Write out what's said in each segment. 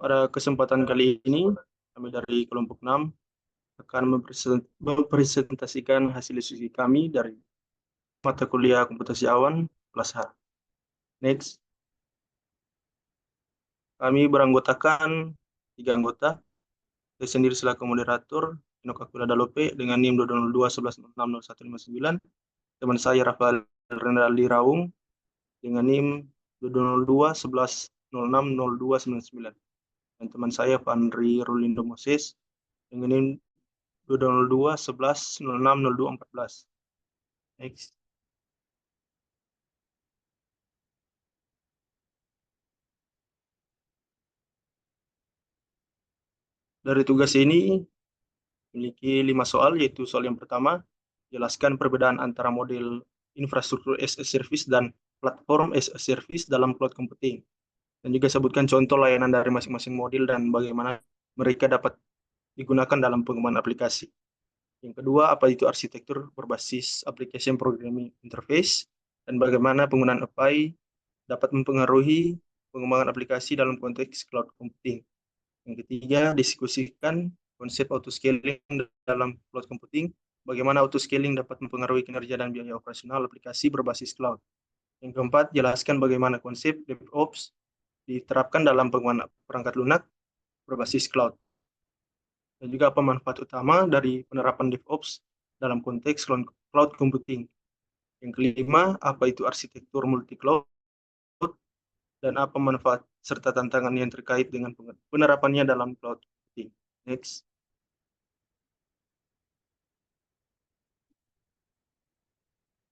Pada kesempatan kali ini, kami dari kelompok 6 akan mempresentasikan hasil diskusi kami dari mata kuliah komputasi awan kelas H. Next, kami beranggotakan 3 anggota. Saya sendiri selaku moderator, Enoch Aquila Dalope dengan NIM 20211660159. Teman saya Rafael Renaldi Raung dengan NIM 20211060299. Dan teman saya Fandri Rulindo Moses dengan NIM 20211060214. Next. Dari tugas ini memiliki 5 soal, yaitu soal yang pertama, jelaskan perbedaan antara model infrastruktur as a service dan platform as a service dalam cloud computing. Dan juga sebutkan contoh layanan dari masing-masing model dan bagaimana mereka dapat digunakan dalam pengembangan aplikasi. Yang kedua, apa itu arsitektur berbasis application programming interface dan bagaimana penggunaan API dapat mempengaruhi pengembangan aplikasi dalam konteks cloud computing. Yang ketiga, diskusikan konsep autoscaling dalam cloud computing, bagaimana autoscaling dapat mempengaruhi kinerja dan biaya operasional aplikasi berbasis cloud. Yang keempat, jelaskan bagaimana konsep DevOps diterapkan dalam pengembangan perangkat lunak berbasis cloud. Dan juga apa manfaat utama dari penerapan DevOps dalam konteks cloud computing. Yang kelima, apa itu arsitektur multi-cloud dan apa manfaat serta tantangan yang terkait dengan penerapannya dalam cloud computing. Next.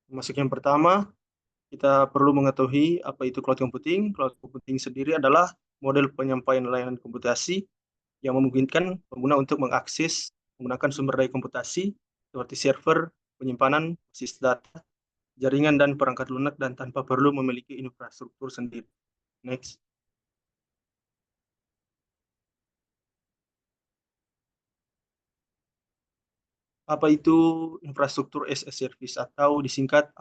Masuk yang pertama, kita perlu mengetahui apa itu cloud computing. Cloud computing sendiri adalah model penyampaian layanan komputasi yang memungkinkan pengguna untuk mengakses menggunakan sumber daya komputasi seperti server, penyimpanan, basis data, jaringan, dan perangkat lunak dan tanpa perlu memiliki infrastruktur sendiri. Next. Apa itu infrastruktur as a service atau disingkat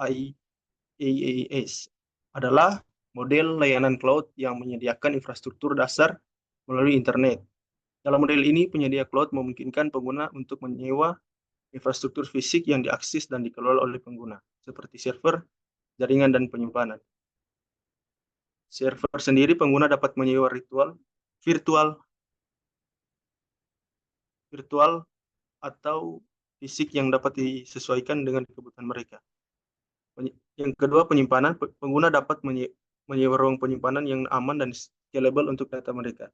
IaaS? Adalah model layanan cloud yang menyediakan infrastruktur dasar melalui internet. Dalam model ini, penyedia cloud memungkinkan pengguna untuk menyewa infrastruktur fisik yang diakses dan dikelola oleh pengguna, seperti server, jaringan, dan penyimpanan. Server sendiri, pengguna dapat menyewa virtual atau fisik yang dapat disesuaikan dengan kebutuhan mereka. Yang kedua, penyimpanan. Pengguna dapat menyewa ruang penyimpanan yang aman dan scalable untuk data mereka.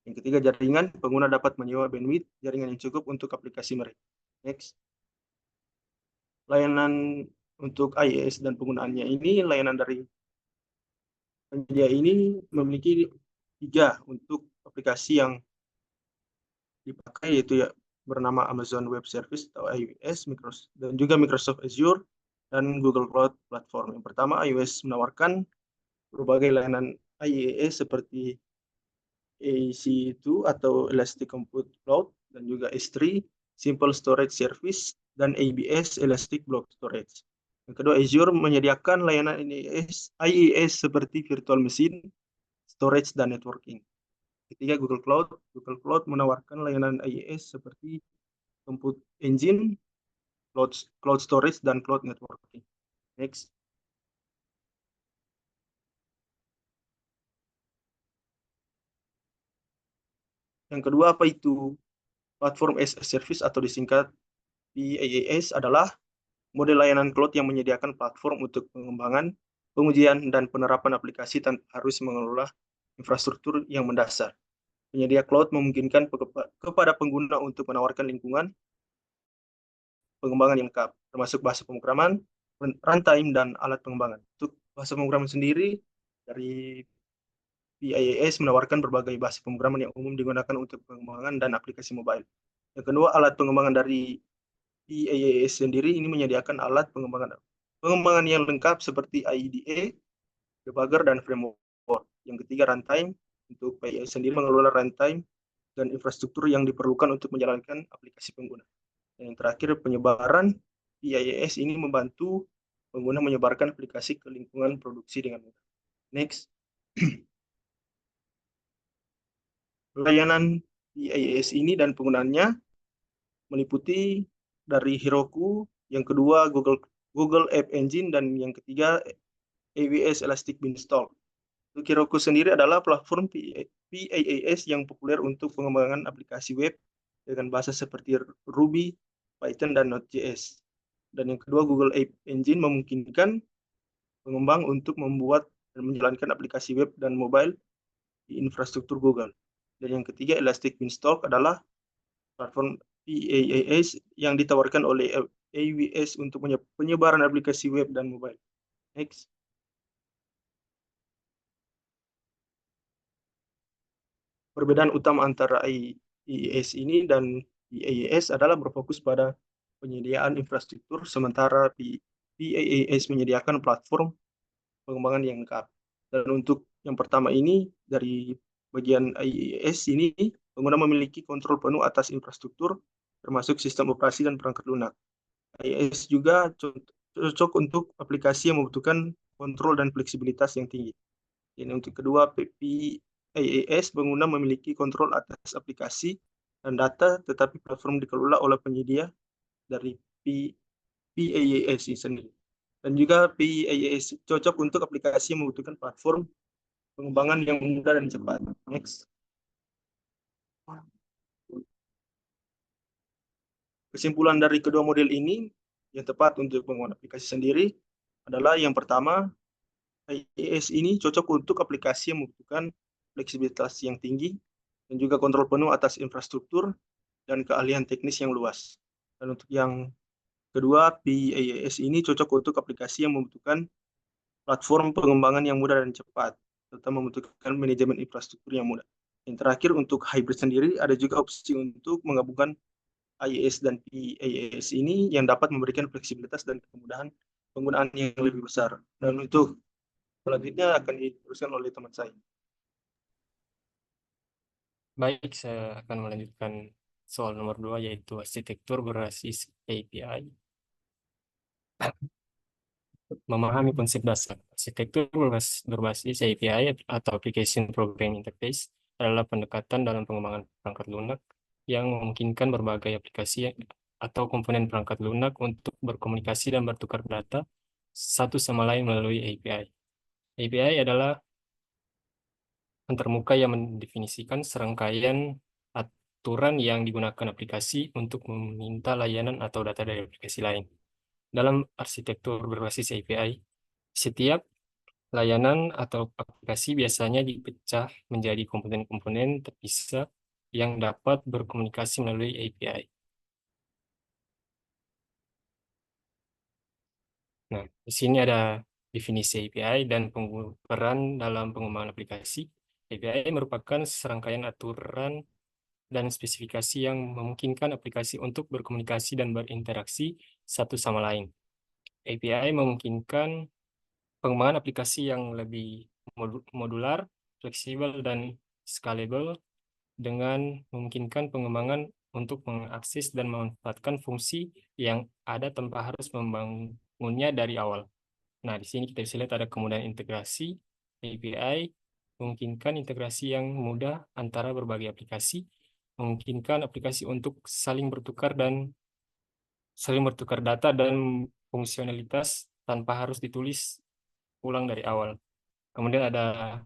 Yang ketiga, jaringan. Pengguna dapat menyewa bandwidth jaringan yang cukup untuk aplikasi mereka. Next. Layanan untuk IaaS dan penggunaannya ini, layanan dari penyedia ini memiliki 3 untuk aplikasi yang dipakai, yaitu bernama Amazon Web Service atau AWS, dan juga Microsoft Azure, dan Google Cloud Platform. Yang pertama, iOS menawarkan berbagai layanan IaaS seperti EC2 atau Elastic Compute Cloud, dan juga S3, Simple Storage Service, dan ABS, Elastic Block Storage. Yang kedua, Azure menyediakan layanan IaaS seperti virtual machine, storage, dan networking. Ketiga, Google Cloud. Google Cloud menawarkan layanan IaaS seperti Compute Engine, Cloud Storage, dan Cloud Networking. Next. Yang kedua, apa itu Platform as a Service atau disingkat PaaS? Adalah model layanan cloud yang menyediakan platform untuk pengembangan, pengujian, dan penerapan aplikasi tanpa harus mengelola infrastruktur yang mendasar. Penyedia cloud memungkinkan kepada pengguna untuk menawarkan lingkungan pengembangan yang lengkap, termasuk bahasa pemrograman, runtime, dan alat pengembangan. Untuk bahasa pemrograman sendiri, dari PaaS menawarkan berbagai bahasa pemrograman yang umum digunakan untuk pengembangan dan aplikasi mobile. Yang kedua, alat pengembangan dari PaaS sendiri ini menyediakan alat pengembangan yang lengkap seperti IDE, debugger, dan framework. Yang ketiga, runtime. Untuk PaaS sendiri mengelola runtime dan infrastruktur yang diperlukan untuk menjalankan aplikasi pengguna. Dan yang terakhir, penyebaran PaaS ini membantu pengguna menyebarkan aplikasi ke lingkungan produksi dengan mudah. Next. Layanan PaaS ini dan penggunaannya meliputi dari Heroku, yang kedua Google App Engine, dan yang ketiga AWS Elastic Beanstalk. Untuk Heroku sendiri adalah platform PaaS yang populer untuk pengembangan aplikasi web dengan bahasa seperti Ruby, Python, dan Node.js. Dan yang kedua, Google App Engine memungkinkan pengembang untuk membuat dan menjalankan aplikasi web dan mobile di infrastruktur Google. Dan yang ketiga, Elastic Beanstalk adalah platform PaaS yang ditawarkan oleh AWS untuk penyebaran aplikasi web dan mobile. Next. Perbedaan utama antara IaaS ini dan PaaS adalah berfokus pada penyediaan infrastruktur, sementara PaaS menyediakan platform pengembangan yang lengkap. Dan untuk yang pertama ini, dari bagian IaaS ini, pengguna memiliki kontrol penuh atas infrastruktur, termasuk sistem operasi dan perangkat lunak. IaaS juga cocok untuk aplikasi yang membutuhkan kontrol dan fleksibilitas yang tinggi. Dan untuk kedua, PaaS, pengguna memiliki kontrol atas aplikasi dan data, tetapi platform dikelola oleh penyedia dari PaaS sendiri. Dan juga PaaS cocok untuk aplikasi yang membutuhkan platform pengembangan yang mudah dan cepat. Next. Kesimpulan dari kedua model ini yang tepat untuk pengembangan aplikasi sendiri adalah yang pertama, IaaS ini cocok untuk aplikasi yang membutuhkan fleksibilitas yang tinggi dan juga kontrol penuh atas infrastruktur dan keahlian teknis yang luas. Dan untuk yang kedua, PaaS ini cocok untuk aplikasi yang membutuhkan platform pengembangan yang mudah dan cepat, serta membutuhkan manajemen infrastruktur yang mudah. Yang terakhir, untuk hybrid sendiri, ada juga opsi untuk menggabungkan IaaS dan PaaS ini yang dapat memberikan fleksibilitas dan kemudahan penggunaan yang lebih besar. Dan untuk selanjutnya akan diteruskan oleh teman saya. Baik, saya akan melanjutkan soal nomor 2, yaitu arsitektur berbasis API. Memahami konsep dasar. Arsitektur berbasis API atau Application Programming Interface adalah pendekatan dalam pengembangan perangkat lunak yang memungkinkan berbagai aplikasi atau komponen perangkat lunak untuk berkomunikasi dan bertukar data satu sama lain melalui API. API adalah antarmuka yang mendefinisikan serangkaian aturan yang digunakan aplikasi untuk meminta layanan atau data dari aplikasi lain. Dalam arsitektur berbasis API, setiap layanan atau aplikasi biasanya dipecah menjadi komponen-komponen terpisah yang dapat berkomunikasi melalui API. Nah, di sini ada definisi API dan peran dalam pengembangan aplikasi. API merupakan serangkaian aturan dan spesifikasi yang memungkinkan aplikasi untuk berkomunikasi dan berinteraksi satu sama lain. API memungkinkan pengembangan aplikasi yang lebih modular, fleksibel, dan scalable dengan memungkinkan pengembangan untuk mengakses dan memanfaatkan fungsi yang ada tanpa harus membangunnya dari awal. Nah, di sini kita bisa lihat ada kemudahan integrasi. API memungkinkan integrasi yang mudah antara berbagai aplikasi, memungkinkan aplikasi untuk saling bertukar data dan fungsionalitas tanpa harus ditulis ulang dari awal. Kemudian ada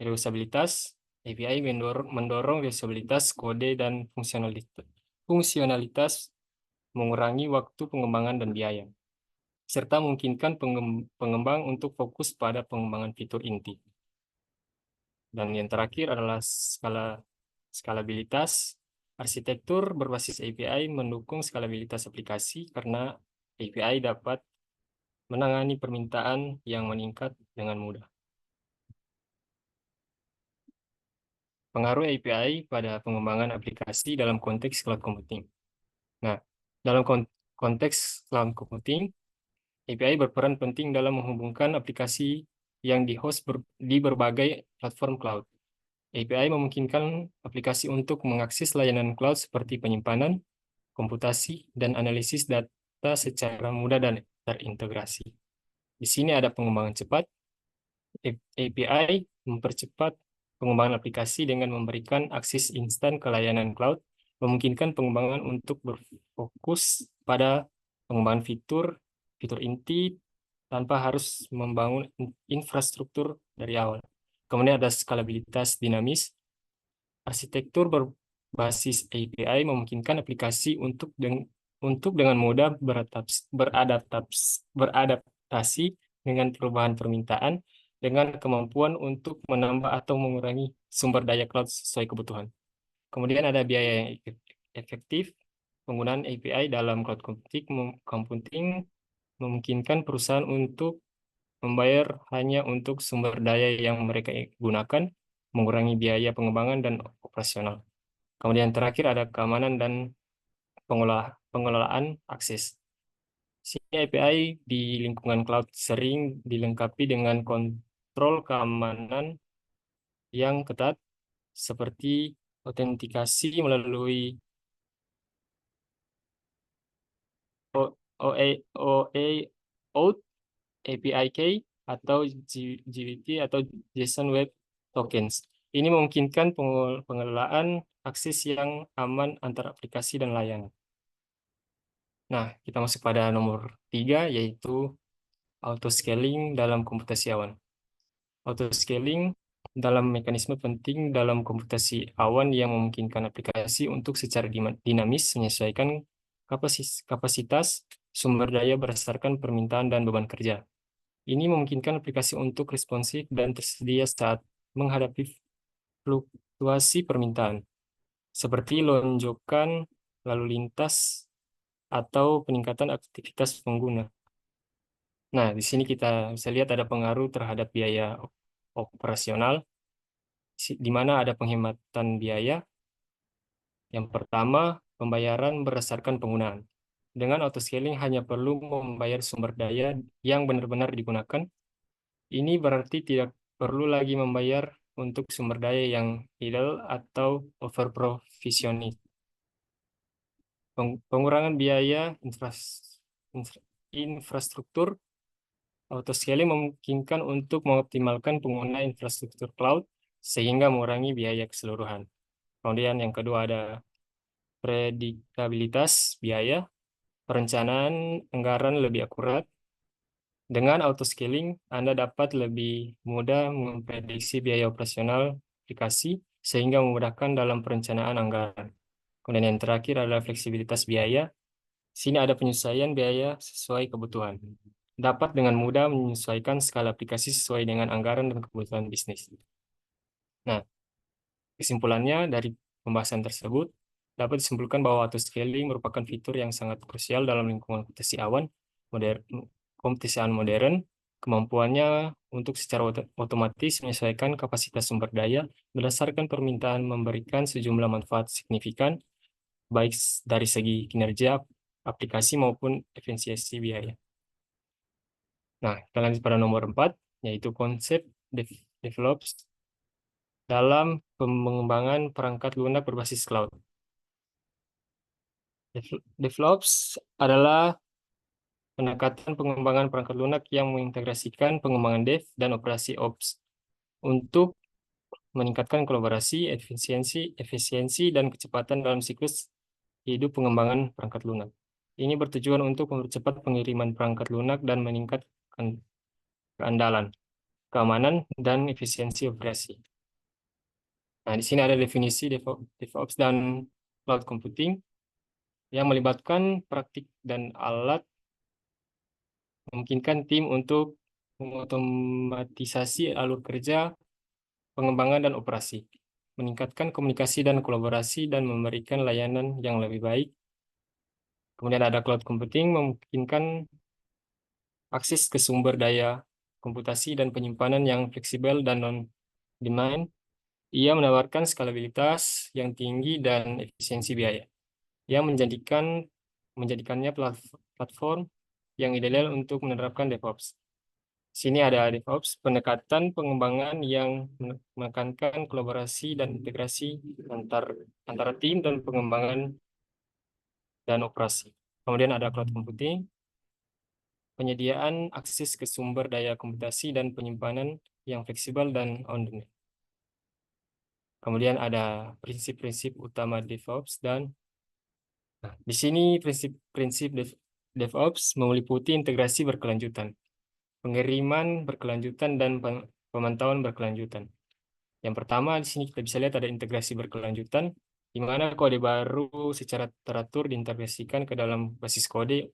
reusabilitas. API mendorong reusabilitas kode dan fungsionalitas mengurangi waktu pengembangan dan biaya, serta memungkinkan pengembang untuk fokus pada pengembangan fitur inti. Dan yang terakhir adalah skalabilitas. Arsitektur berbasis API mendukung skalabilitas aplikasi karena API dapat menangani permintaan yang meningkat dengan mudah. Pengaruh API pada pengembangan aplikasi dalam konteks cloud computing. Nah, dalam konteks cloud computing, API berperan penting dalam menghubungkan aplikasi yang di-host di berbagai platform cloud. API memungkinkan aplikasi untuk mengakses layanan cloud seperti penyimpanan, komputasi, dan analisis data secara mudah dan terintegrasi. Di sini ada pengembangan cepat. API mempercepat pengembangan aplikasi dengan memberikan akses instan ke layanan cloud, memungkinkan pengembangan untuk berfokus pada pengembangan fitur inti tanpa harus membangun infrastruktur dari awal. Kemudian ada skalabilitas dinamis. Arsitektur berbasis API memungkinkan aplikasi untuk dengan mudah beradaptasi dengan perubahan permintaan dengan kemampuan untuk menambah atau mengurangi sumber daya cloud sesuai kebutuhan. Kemudian ada biaya yang efektif. Penggunaan API dalam cloud computing memungkinkan perusahaan untuk membayar hanya untuk sumber daya yang mereka gunakan, mengurangi biaya pengembangan dan operasional. Kemudian terakhir ada keamanan dan pengelolaan akses. Sini API di lingkungan cloud sering dilengkapi dengan kontrol keamanan yang ketat seperti autentikasi melalui OAuth, API Key, atau JWT atau JSON Web Tokens. Ini memungkinkan pengelolaan akses yang aman antar aplikasi dan layanan. Nah, kita masuk pada nomor 3, yaitu auto-scaling dalam komputasi awan. Auto-scaling dalam mekanisme penting dalam komputasi awan yang memungkinkan aplikasi untuk secara dinamis menyesuaikan kapasitas sumber daya berdasarkan permintaan dan beban kerja. Ini memungkinkan aplikasi untuk responsif dan tersedia saat menghadapi fluktuasi permintaan, seperti lonjakan lalu lintas atau peningkatan aktivitas pengguna. Nah, di sini kita bisa lihat ada pengaruh terhadap biaya operasional, di mana ada penghematan biaya. Yang pertama, pembayaran berdasarkan penggunaan. Dengan auto-scaling hanya perlu membayar sumber daya yang benar-benar digunakan. Ini berarti tidak perlu lagi membayar untuk sumber daya yang idle atau over-provisioning. Pengurangan biaya infrastruktur. Autoscaling memungkinkan untuk mengoptimalkan pengguna infrastruktur cloud sehingga mengurangi biaya keseluruhan. Kemudian yang kedua ada prediktabilitas biaya. Perencanaan anggaran lebih akurat. Dengan autoscaling, Anda dapat lebih mudah memprediksi biaya operasional aplikasi sehingga memudahkan dalam perencanaan anggaran. Kemudian yang terakhir adalah fleksibilitas biaya. Sini ada penyesuaian biaya sesuai kebutuhan. Dapat dengan mudah menyesuaikan skala aplikasi sesuai dengan anggaran dan kebutuhan bisnis. Nah, kesimpulannya dari pembahasan tersebut, dapat disimpulkan bahwa autoscaling merupakan fitur yang sangat krusial dalam lingkungan komputasi awan, komputasi modern. Kemampuannya untuk secara otomatis menyesuaikan kapasitas sumber daya berdasarkan permintaan memberikan sejumlah manfaat signifikan, baik dari segi kinerja aplikasi maupun efisiensi biaya. Nah, kita lanjut pada nomor 4, yaitu konsep DevOps dalam pengembangan perangkat lunak berbasis cloud. DevOps adalah pendekatan pengembangan perangkat lunak yang mengintegrasikan pengembangan dev dan operasi ops untuk meningkatkan kolaborasi, efisiensi, dan kecepatan dalam siklus hidup pengembangan perangkat lunak. Ini bertujuan untuk mempercepat pengiriman perangkat lunak dan meningkatkan keandalan, keamanan, dan efisiensi operasi. Nah, di sini ada definisi DevOps dan cloud computing yang melibatkan praktik dan alat memungkinkan tim untuk mengotomatisasi alur kerja, pengembangan, dan operasi, meningkatkan komunikasi dan kolaborasi, dan memberikan layanan yang lebih baik. Kemudian ada cloud computing memungkinkan akses ke sumber daya komputasi dan penyimpanan yang fleksibel dan non-demand. Ia menawarkan skalabilitas yang tinggi dan efisiensi biaya, yang menjadikannya platform yang ideal untuk menerapkan DevOps. Sini ada DevOps, pendekatan pengembangan yang menekankan kolaborasi dan integrasi antara tim dan pengembangan dan operasi. Kemudian ada cloud computing, penyediaan akses ke sumber daya komputasi dan penyimpanan yang fleksibel dan on-demand. Kemudian ada prinsip-prinsip utama DevOps dan di sini prinsip-prinsip DevOps meliputi integrasi berkelanjutan, pengiriman berkelanjutan, dan pemantauan berkelanjutan. Yang pertama di sini kita bisa lihat ada integrasi berkelanjutan, di mana kode baru secara teratur diintegrasikan ke dalam basis kode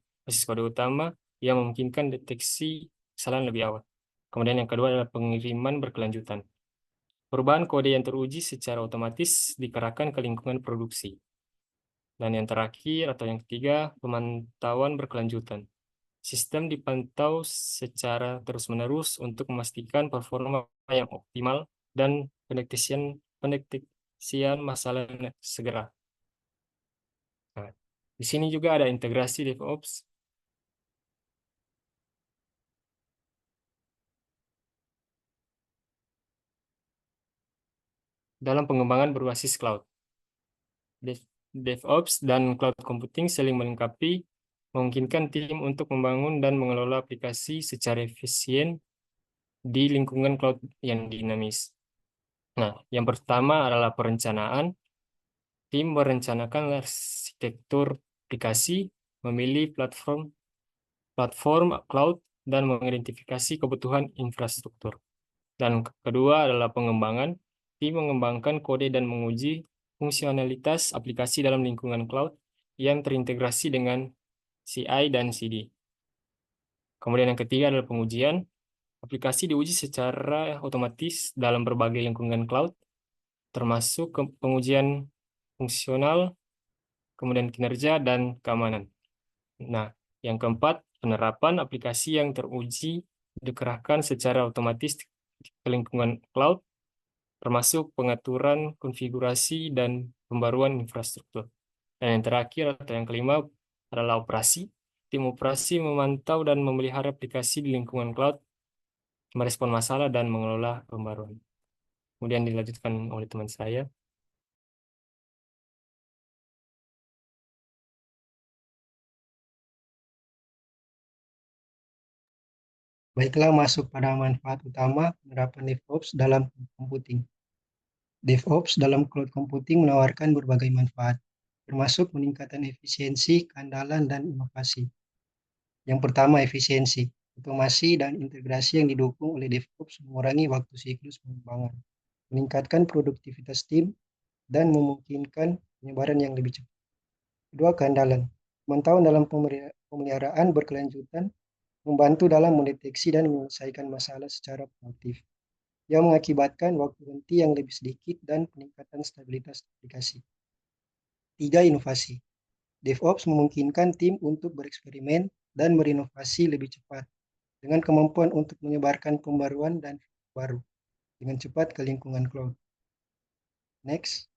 utama yang memungkinkan deteksi kesalahan lebih awal. Kemudian yang kedua adalah pengiriman berkelanjutan. Perubahan kode yang teruji secara otomatis dikerahkan ke lingkungan produksi. Dan yang terakhir atau yang ketiga, pemantauan berkelanjutan. Sistem dipantau secara terus-menerus untuk memastikan performa yang optimal dan pendeteksian masalah segera. Nah, di sini juga ada integrasi DevOps dalam pengembangan berbasis cloud. DevOps dan cloud computing saling melengkapi, memungkinkan tim untuk membangun dan mengelola aplikasi secara efisien di lingkungan cloud yang dinamis. Nah, yang pertama adalah perencanaan. Tim merencanakan arsitektur aplikasi, memilih platform cloud, dan mengidentifikasi kebutuhan infrastruktur. Dan kedua adalah pengembangan. Tim mengembangkan kode dan menguji fungsionalitas aplikasi dalam lingkungan cloud yang terintegrasi dengan CI dan CD. Kemudian yang ketiga adalah pengujian. Aplikasi diuji secara otomatis dalam berbagai lingkungan cloud, termasuk pengujian fungsional, kemudian kinerja, dan keamanan. Nah, yang keempat, penerapan aplikasi yang teruji dikerahkan secara otomatis ke lingkungan cloud, termasuk pengaturan konfigurasi dan pembaruan infrastruktur. Dan yang terakhir atau yang kelima adalah operasi. Tim operasi memantau dan memelihara aplikasi di lingkungan cloud, merespon masalah, dan mengelola pembaruan. Kemudian dilanjutkan oleh teman saya. Baiklah, masuk pada manfaat utama penerapan DevOps dalam computing. DevOps dalam cloud computing menawarkan berbagai manfaat, termasuk peningkatan efisiensi, keandalan, dan inovasi. Yang pertama, efisiensi. Otomasi dan integrasi yang didukung oleh DevOps mengurangi waktu siklus pengembangan, meningkatkan produktivitas tim, dan memungkinkan penyebaran yang lebih cepat. Kedua, keandalan. Pemantauan dalam pemeliharaan berkelanjutan membantu dalam mendeteksi dan menyelesaikan masalah secara proaktif, yang mengakibatkan waktu henti yang lebih sedikit dan peningkatan stabilitas aplikasi. Tiga, inovasi. DevOps memungkinkan tim untuk bereksperimen dan berinovasi lebih cepat dengan kemampuan untuk menyebarkan pembaruan dan baru dengan cepat ke lingkungan cloud. Next.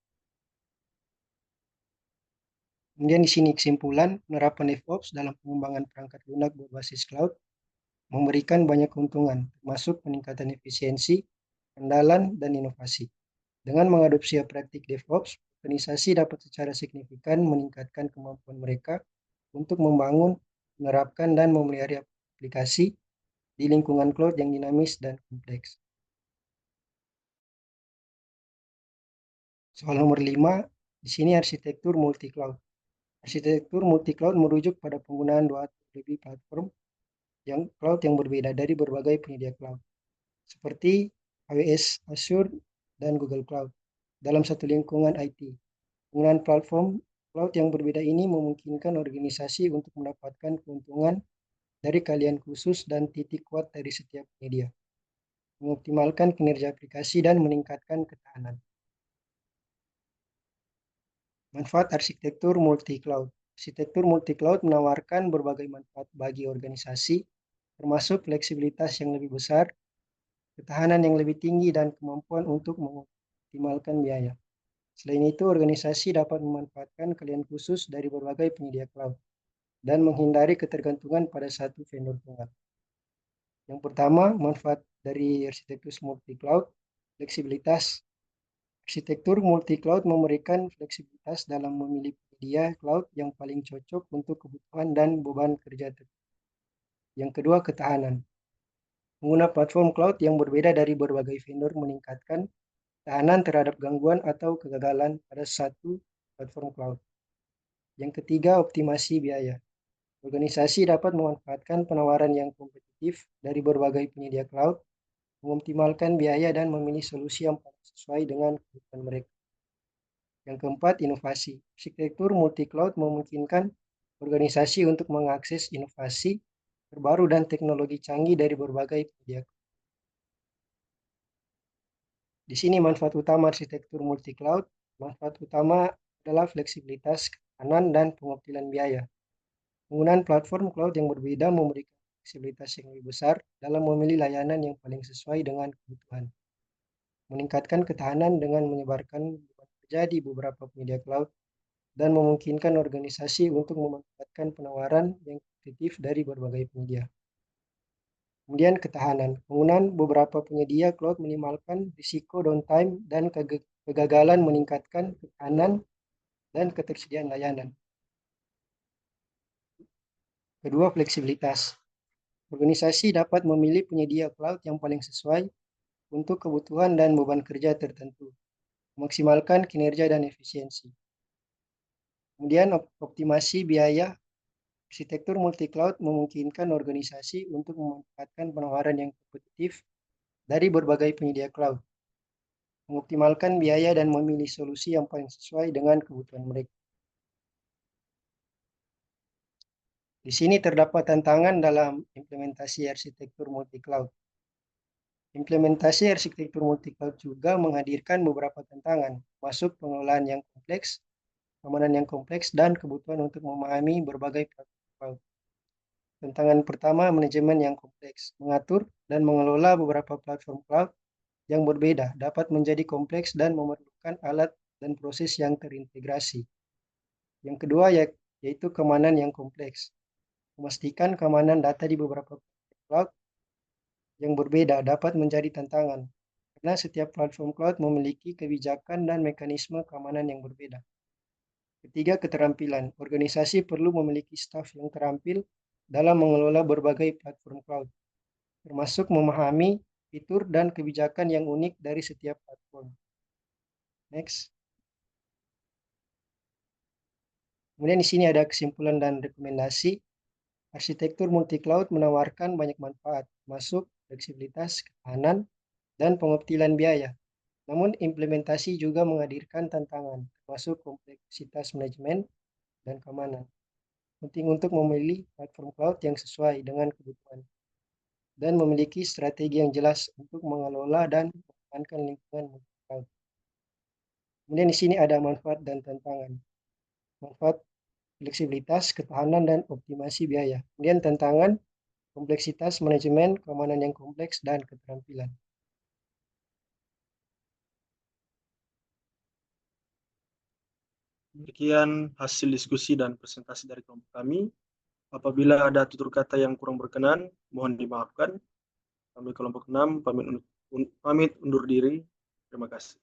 Kemudian di sini kesimpulan, penerapan DevOps dalam pengembangan perangkat lunak berbasis cloud memberikan banyak keuntungan, termasuk peningkatan efisiensi, keandalan, dan inovasi. Dengan mengadopsi praktik DevOps, organisasi dapat secara signifikan meningkatkan kemampuan mereka untuk membangun, menerapkan, dan memelihara aplikasi di lingkungan cloud yang dinamis dan kompleks. Soal nomor 5, di sini arsitektur multi-cloud. Arsitektur multi-cloud merujuk pada penggunaan 2 atau lebih platform cloud yang berbeda dari berbagai penyedia cloud, seperti AWS, Azure, dan Google Cloud, dalam satu lingkungan IT. Penggunaan platform cloud yang berbeda ini memungkinkan organisasi untuk mendapatkan keuntungan dari kalian khusus dan titik kuat dari setiap penyedia, mengoptimalkan kinerja aplikasi, dan meningkatkan ketahanan. Manfaat arsitektur multi-cloud. Arsitektur multi-cloud menawarkan berbagai manfaat bagi organisasi, termasuk fleksibilitas yang lebih besar, ketahanan yang lebih tinggi, dan kemampuan untuk mengoptimalkan biaya. Selain itu, organisasi dapat memanfaatkan kalian khusus dari berbagai penyedia cloud dan menghindari ketergantungan pada satu vendor tunggal. Yang pertama, manfaat dari arsitektur multi-cloud, fleksibilitas. Arsitektur multi-cloud memberikan fleksibilitas dalam memilih penyedia cloud yang paling cocok untuk kebutuhan dan beban kerja. Yang kedua, ketahanan. Pengguna platform cloud yang berbeda dari berbagai vendor meningkatkan ketahanan terhadap gangguan atau kegagalan pada satu platform cloud. Yang ketiga, optimasi biaya. Organisasi dapat memanfaatkan penawaran yang kompetitif dari berbagai penyedia cloud, mengoptimalkan biaya dan memilih solusi yang paling sesuai dengan kebutuhan mereka. Yang keempat, inovasi. Arsitektur multi-cloud memungkinkan organisasi untuk mengakses inovasi terbaru dan teknologi canggih dari berbagai penyedia. Di sini manfaat utama arsitektur multi-cloud. Manfaat utama adalah fleksibilitas, ketahanan, dan pengoptimalan biaya. Penggunaan platform cloud yang berbeda memberikan fleksibilitas yang lebih besar dalam memilih layanan yang paling sesuai dengan kebutuhan. Meningkatkan ketahanan dengan menyebarkan beban kerja di beberapa penyedia cloud dan memungkinkan organisasi untuk memanfaatkan penawaran yang kompetitif dari berbagai penyedia. Kemudian ketahanan. Penggunaan beberapa penyedia cloud minimalkan risiko downtime dan kegagalan, meningkatkan ketahanan dan ketersediaan layanan. Kedua, fleksibilitas. Organisasi dapat memilih penyedia cloud yang paling sesuai untuk kebutuhan dan beban kerja tertentu, memaksimalkan kinerja dan efisiensi. Kemudian optimasi biaya. Arsitektur multi-cloud memungkinkan organisasi untuk memanfaatkan penawaran yang kompetitif dari berbagai penyedia cloud, mengoptimalkan biaya dan memilih solusi yang paling sesuai dengan kebutuhan mereka. Di sini terdapat tantangan dalam implementasi arsitektur multi-cloud. Implementasi arsitektur multi-cloud juga menghadirkan beberapa tantangan, masuk pengelolaan yang kompleks, keamanan yang kompleks, dan kebutuhan untuk memahami berbagai platform cloud. Tantangan pertama, manajemen yang kompleks. Mengatur dan mengelola beberapa platform cloud yang berbeda dapat menjadi kompleks dan memerlukan alat dan proses yang terintegrasi. Yang kedua, yaitu keamanan yang kompleks. Memastikan keamanan data di beberapa platform cloud yang berbeda dapat menjadi tantangan, karena setiap platform cloud memiliki kebijakan dan mekanisme keamanan yang berbeda. Ketiga, keterampilan. Organisasi perlu memiliki staf yang terampil dalam mengelola berbagai platform cloud, termasuk memahami fitur dan kebijakan yang unik dari setiap platform. Next. Kemudian di sini ada kesimpulan dan rekomendasi. Arsitektur multi-cloud menawarkan banyak manfaat, termasuk fleksibilitas, ketahanan, dan pengoptimalan biaya. Namun implementasi juga menghadirkan tantangan, termasuk kompleksitas manajemen dan keamanan. Penting untuk memilih platform cloud yang sesuai dengan kebutuhan dan memiliki strategi yang jelas untuk mengelola dan mempertahankan lingkungan multi-cloud. Kemudian di sini ada manfaat dan tantangan. Manfaat fleksibilitas, ketahanan, dan optimasi biaya. Kemudian tantangan, kompleksitas manajemen, keamanan yang kompleks, dan keterampilan. Demikian hasil diskusi dan presentasi dari kelompok kami. Apabila ada tutur kata yang kurang berkenan, mohon dimaafkan. Kami kelompok 6 pamit undur diri. Terima kasih.